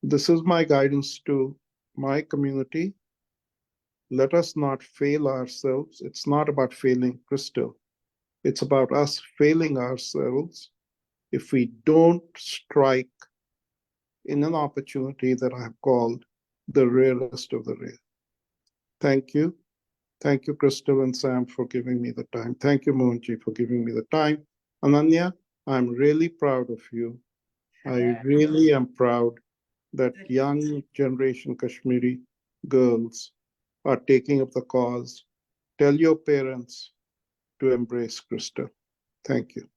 This is my guidance to my community. Let us not fail ourselves. It's not about failing Crystal. It's about us failing ourselves if we don't strike in an opportunity that I have called the rarest of the rare. Thank you. Thank you, Crystal and Sam, for giving me the time. Thank you, Mohanji, for giving me the time. Ananya, I'm really proud of you. I really am proud that young generation Kashmiri girls are taking up the cause. Tell your parents to embrace Crystal. Thank you.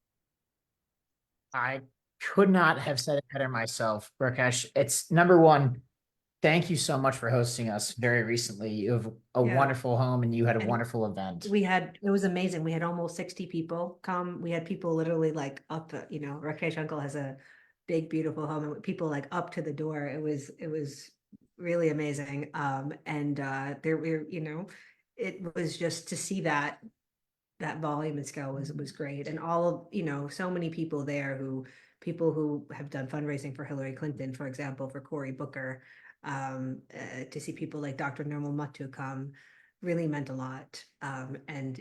I could not have said it better myself, Rakesh. It's number one. Thank you so much for hosting us very recently. You have a Yeah. wonderful home and you had a And wonderful event. it was amazing. We had almost 60 people come. We had people literally like up, Rakesh uncle has a big, beautiful home and people like up to the door. It was really amazing. There were, it was just to see that volume and scale was great. And all of, so many people there people who have done fundraising for Hillary Clinton, for example, for Cory Booker, to see people like Dr. Nirmal Matu come really meant a lot. And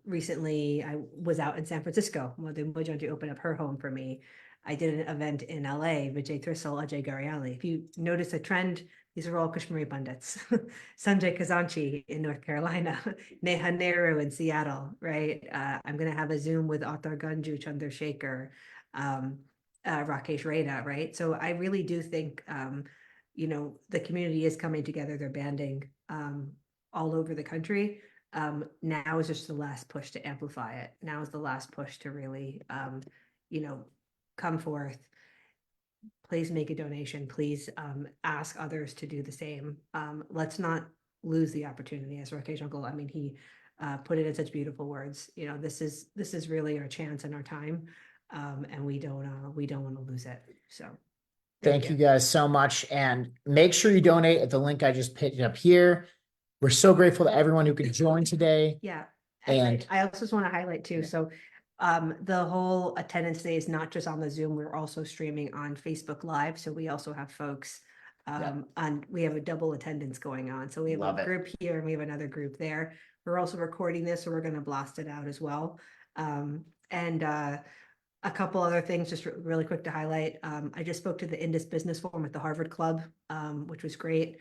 recently I was out in San Francisco. Mother Mojanji opened up her home for me. I did an event in LA, Vijay Thrissel, Ajay Garyali. If you notice a trend, these are all Kashmiri pundits. Sanjay Kazanchi in North Carolina, Neha Nehru in Seattle, right? I'm going to have a Zoom with Atar Ganju Chandrasekhar, Rakesh Reda, right? So I really do think, the community is coming together. They're banding all over the country. Now is just the last push to amplify it. Now is the last push to really, come forth. Please make a donation. Please ask others to do the same. Let's not lose the opportunity. As Rakesh uncle, I mean, he put it in such beautiful words. This is really our chance and our time, and we don't want to lose it. So. Thank you guys so much. And make sure you donate at the link I just picked up here. We're so grateful to everyone who could join today. Yeah. And I also just want to highlight too. So the whole attendance day is not just on the Zoom. We're also streaming on Facebook Live. So we also have folks we have a double attendance going on. So we have a group here and we have another group there. We're also recording this, so we're going to blast it out as well. A couple other things, just really quick to highlight. I just spoke to the Indus Business Forum at the Harvard Club, which was great.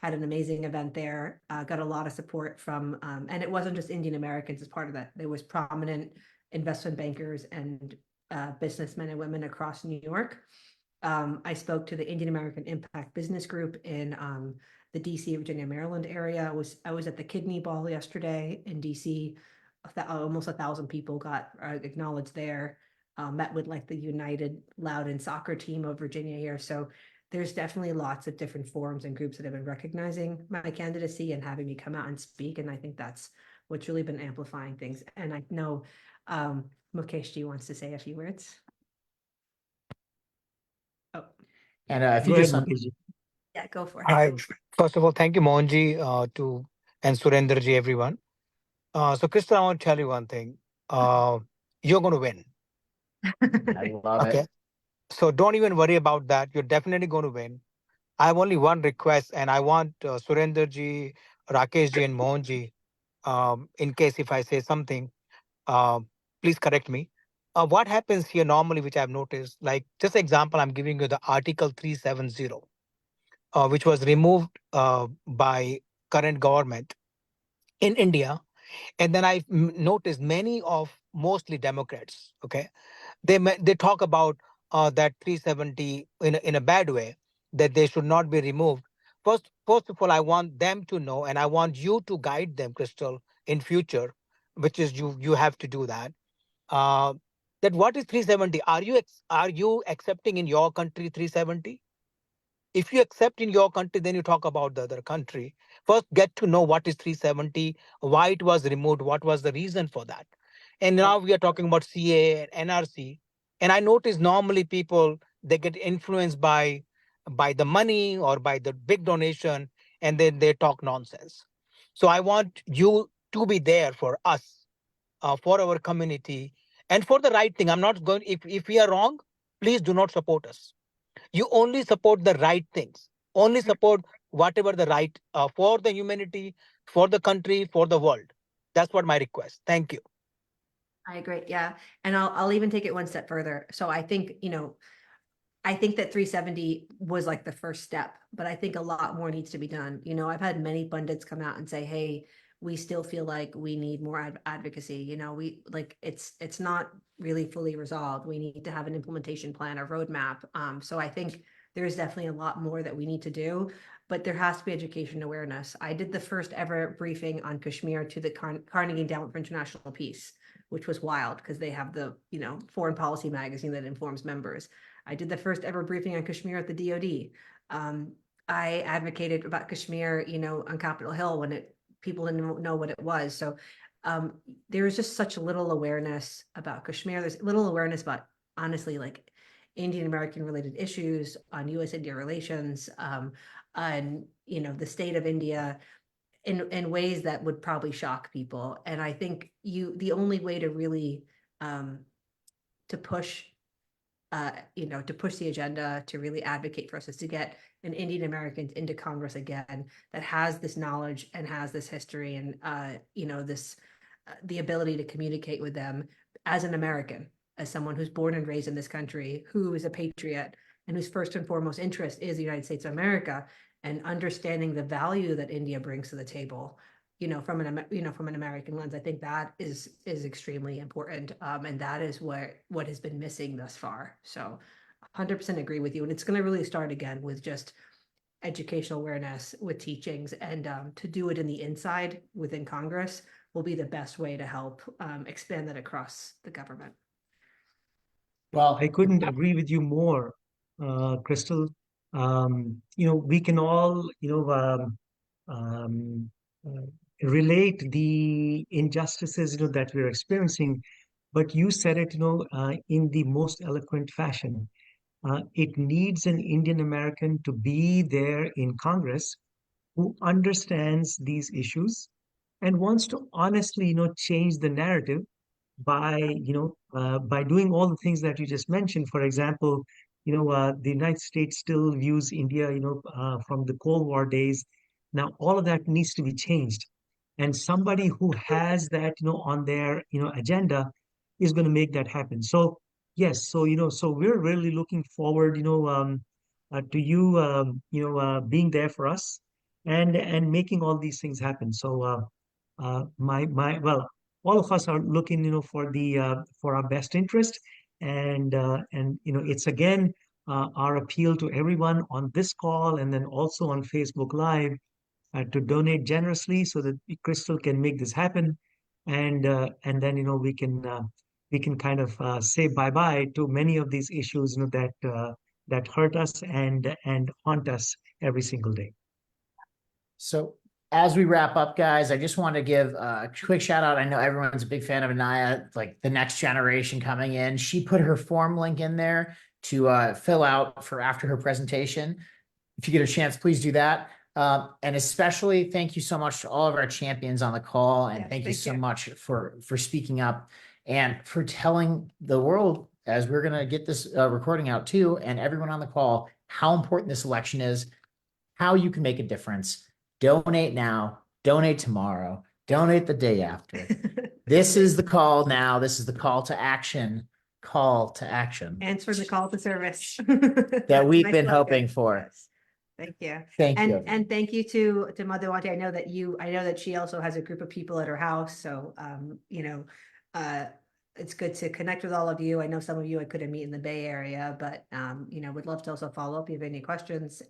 Had an amazing event there. Got a lot of support from, and it wasn't just Indian Americans as part of that. There was prominent investment bankers and businessmen and women across New York. I spoke to the Indian American Impact Business Group in the DC, Virginia, Maryland area. I was at the Kidney Ball yesterday in DC. Almost 1,000 people got acknowledged there. Met with like the United Loudon soccer team of Virginia here. So there's definitely lots of different forums and groups that have been recognizing my candidacy and having me come out and speak. And I think that's what's really been amplifying things. And I know Mukesh Ji wants to say a few words. Oh. And if you Go ahead, just Mukesh. Yeah, go for it. Hi. First of all, thank you, Mohanji, and Surendraji, everyone. So, Krista, I want to tell you one thing. You're going to win. I love it. So don't even worry about that. You're definitely going to win. I have only one request, and I want Surendraji, Rakeshji, and Mohanji, in case if I say something, please correct me. What happens here normally, which I've noticed, like just example, I'm giving you the Article 370, which was removed by current government in India. And then I noticed many of mostly Democrats, okay, they talk about that 370 in a bad way, that they should not be removed. first of all, I want them to know, and I want you to guide them, Crystal, in future, which is you have to do that. Uh, that what is 370? Are you accepting in your country 370? If you accept in your country, then you talk about the other country. First, get to know what is 370, why it was removed, what was the reason for that. And now we are talking about CA and NRC. And I notice normally people, they get influenced by the money or by the big donation, and then they talk nonsense. So I want you to be there for us, for our community, and for the right thing. I'm not going, if we are wrong, please do not support us. You only support the right things, only support whatever the right, for the humanity, for the country, for the world. That's what my request. Thank you. I agree. Yeah. And I'll even take it one step further. So I think, I think that 370 was like the first step, but I think a lot more needs to be done. I've had many pundits come out and say, hey, we still feel like we need more advocacy. We like it's not really fully resolved. We need to have an implementation plan, a roadmap. So I think there's definitely a lot more that we need to do, but there has to be education awareness. I did the first ever briefing on Kashmir to the Carnegie Endowment for International Peace, which was wild because they have the, foreign policy magazine that informs members. I did the first ever briefing on Kashmir at the DoD. I advocated about Kashmir, on Capitol Hill when people didn't know what it was. So there was just such little awareness about Kashmir. There's little awareness about, honestly, like Indian American related issues, on U.S.-India relations, on the state of India, in ways that would probably shock people. And I think the only way to really to push to push the agenda, to really advocate for us, is to get an Indian American into Congress again that has this knowledge and has this history and this the ability to communicate with them as an American, as someone who's born and raised in this country, who is a patriot, and whose first and foremost interest is the United States of America, and understanding the value that India brings to the table, from an American lens. I think that is extremely important, and that is what has been missing thus far. So 100% agree with you, and it's going to really start again with just educational awareness, with teachings, and to do it in the inside within Congress will be the best way to help expand that across the government. Well, I couldn't agree with you more, Crystal. We can all, um, uh, relate the injustices, that we're experiencing, but you said it, in the most eloquent fashion. It needs an Indian American to be there in Congress who understands these issues and wants to honestly, change the narrative by, by doing all the things that you just mentioned. For example, the United States still views India, from the Cold War days. Now, all of that needs to be changed. And somebody who has that, on their, agenda is going to make that happen. So, yes, so, so we're really looking forward, to you, being there for us and making all these things happen. So, well, all of us are looking, for the for our best interest, and it's again our appeal to everyone on this call and then also on Facebook Live to donate generously so that Crystal can make this happen, and then we can kind of say bye bye to many of these issues, that hurt us and haunt us every single day. so as we wrap up, guys, I just want to give a quick shout out. I know everyone's a big fan of Anaya, like the next generation coming in. She put her form link in there to fill out for after her presentation. If you get a chance, please do that. And especially thank you so much to all of our champions on the call. And Yes, thank you thank so you. much for speaking up and for telling the world, as we're going to get this recording out too, and everyone on the call, how important this election is, how you can make a difference. Donate now, donate tomorrow, donate the day after. This is the call now. This is the call to action. Call to action Answer the call to service that we've Nice been slogan. hoping for. Yes. Thank you. Thank you. And thank you to Madhawati. I know that she also has a group of people at her house. So it's good to connect with all of you. I know some of you I couldn't meet in the Bay Area, but would love to also follow up if you have any questions.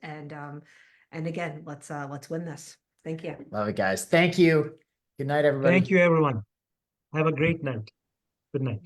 And again, let's win this. Thank you. Love it, guys. Thank you. Good night, everybody. Thank you, everyone. Have a great night. Good night.